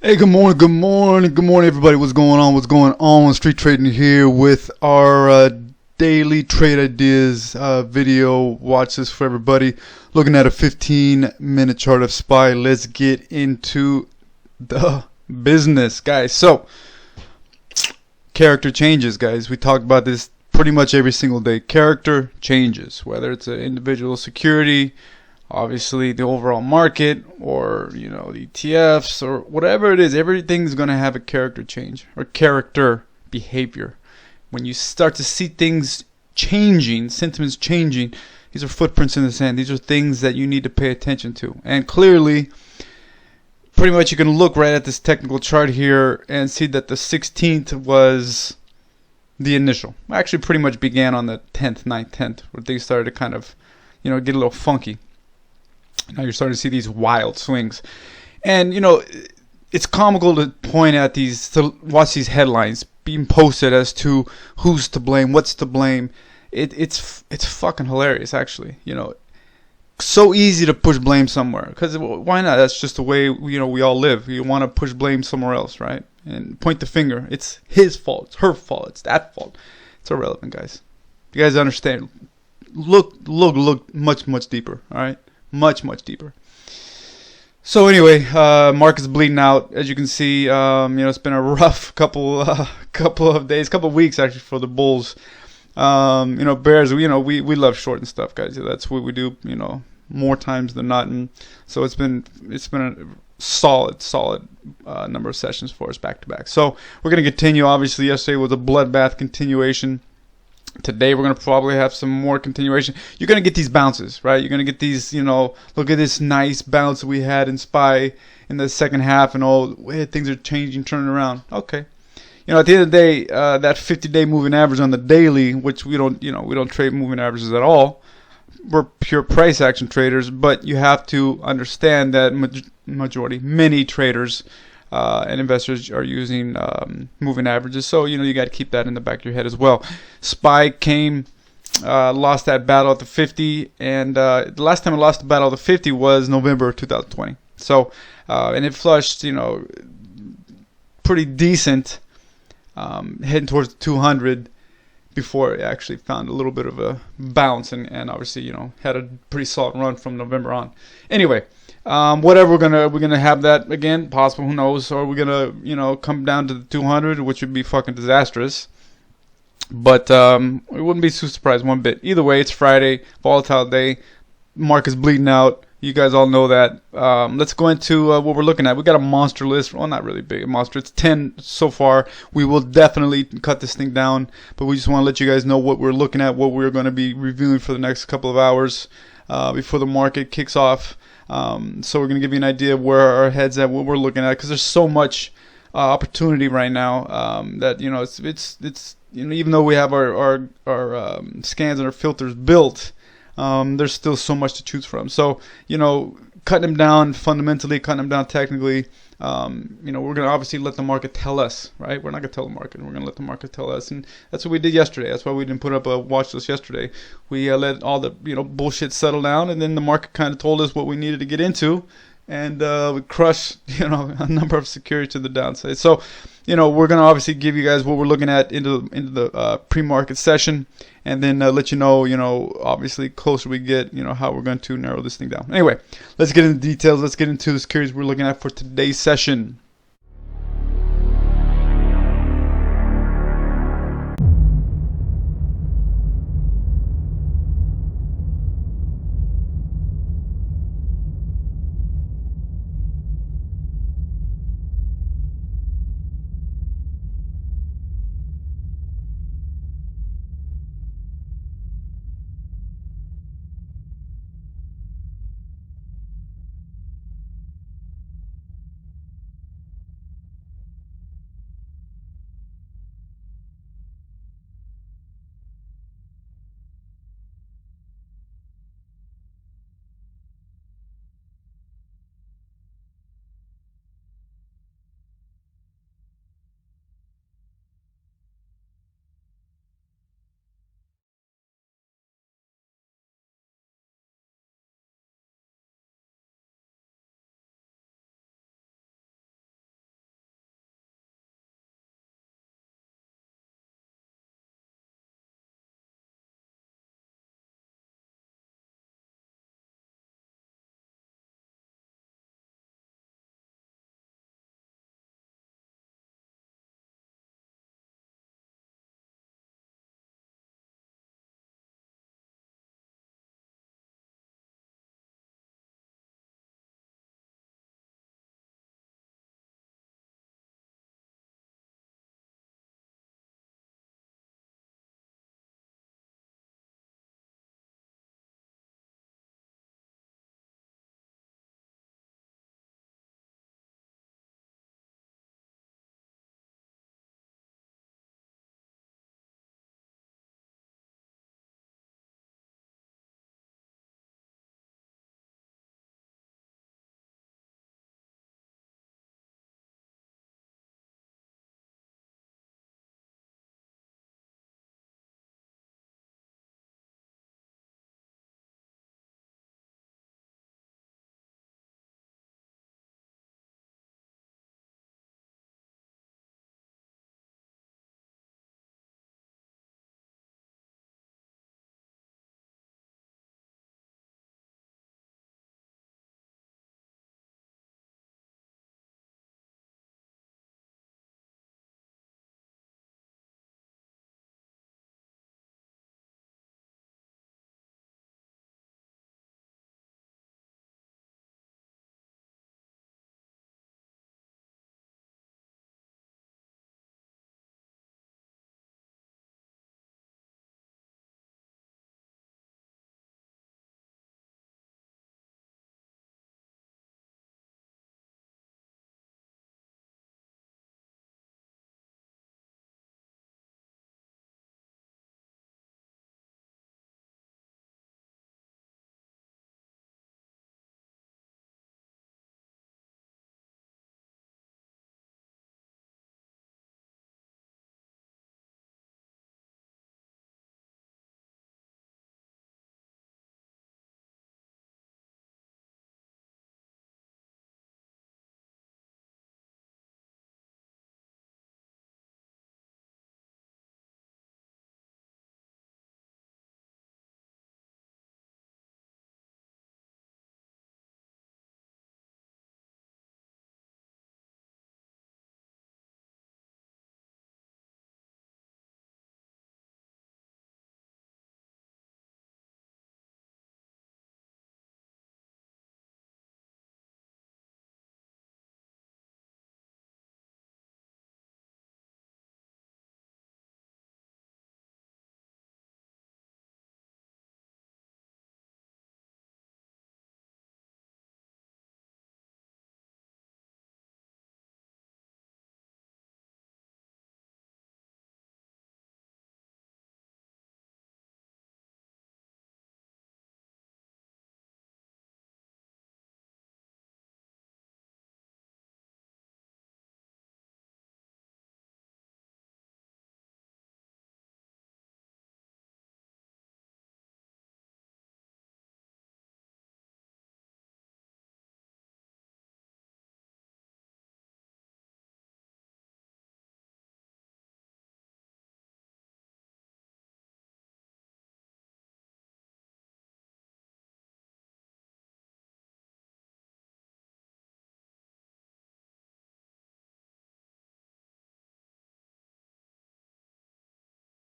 Hey, good morning, everybody. What's going on? What's going on? Street Trading here with our daily trade ideas video. Watch this for everybody. Looking at a 15-minute chart of SPY. Let's get into the business, guys. So, character changes, guys. We talk about this pretty much every single day. Character changes, whether it's an individual security, obviously the overall market, or the ETFs, or whatever it is. Everything's going to have a character change or character behavior. When you start to see things changing, sentiments changing, these are footprints in the sand. These are things that you need to pay attention to. And clearly, pretty much you can look right at this technical chart here and see that the 16th was the initial. Actually, pretty much began on the 10th, 9th, 10th, where things started to kind of get a little funky. Now you're starting to see these wild swings. And, it's comical to point at these, to watch these headlines being posted as to who's to blame, what's to blame. It's fucking hilarious, actually. So easy to push blame somewhere. Because why not? That's just the way, we all live. You want to push blame somewhere else, right? And point the finger. It's his fault. It's her fault. It's that fault. It's irrelevant, guys. You guys understand. Look much deeper, all right? Much deeper. So anyway, market's bleeding out, as you can see. It's been a rough couple of days, couple of weeks actually for the bulls. Bears, we love short and stuff, guys. That's what we do, more times than not. And so it's been a solid number of sessions for us back to back. So we're gonna continue. Obviously, yesterday was a bloodbath continuation. Today we're going to probably have some more continuation. You're going to get these bounces, right? You're going to get these, look at this nice bounce we had in SPY in the second half, and things are changing, turning around. Okay. At the end of the day, that 50-day moving average on the daily, which we don't trade moving averages at all. We're pure price action traders, but you have to understand that many traders and investors are using moving averages, so you got to keep that in the back of your head as well. SPY came, lost that battle at the 50, and the last time it lost the battle at the 50 was November 2020. So, and it flushed, pretty decent, heading towards the 200 before it actually found a little bit of a bounce, and obviously had a pretty solid run from November on. Anyway. Whatever, we're gonna have that again, possible, who knows, or we're gonna come down to the 200, which would be fucking disastrous. But we wouldn't be too surprised one bit. Either way, it's Friday, volatile day, market's bleeding out. You guys all know that. Let's go into what we're looking at. We got a monster list. Well, not really big, a monster. It's 10 so far. We will definitely cut this thing down, but we just want to let you guys know what we're looking at, what we're going to be reviewing for the next couple of hours before the market kicks off. So we're going to give you an idea of where our head's at, what we're looking at, because there's so much opportunity right now that it's even though we have our scans and our filters built, there's still so much to choose from. So cutting them down fundamentally, cutting them down technically. We're going to obviously let the market tell us, right? We're not going to tell the market. We're going to let the market tell us. And that's what we did yesterday. That's why we didn't put up a watch list yesterday. We let all the, bullshit settle down, and then the market kind of told us what we needed to get into. And we crushed, a number of securities to the downside. So, we're going to obviously give you guys what we're looking at into the pre-market session, and then let you know, obviously closer we get, how we're going to narrow this thing down. Anyway, let's get into details. Let's get into the securities we're looking at for today's session.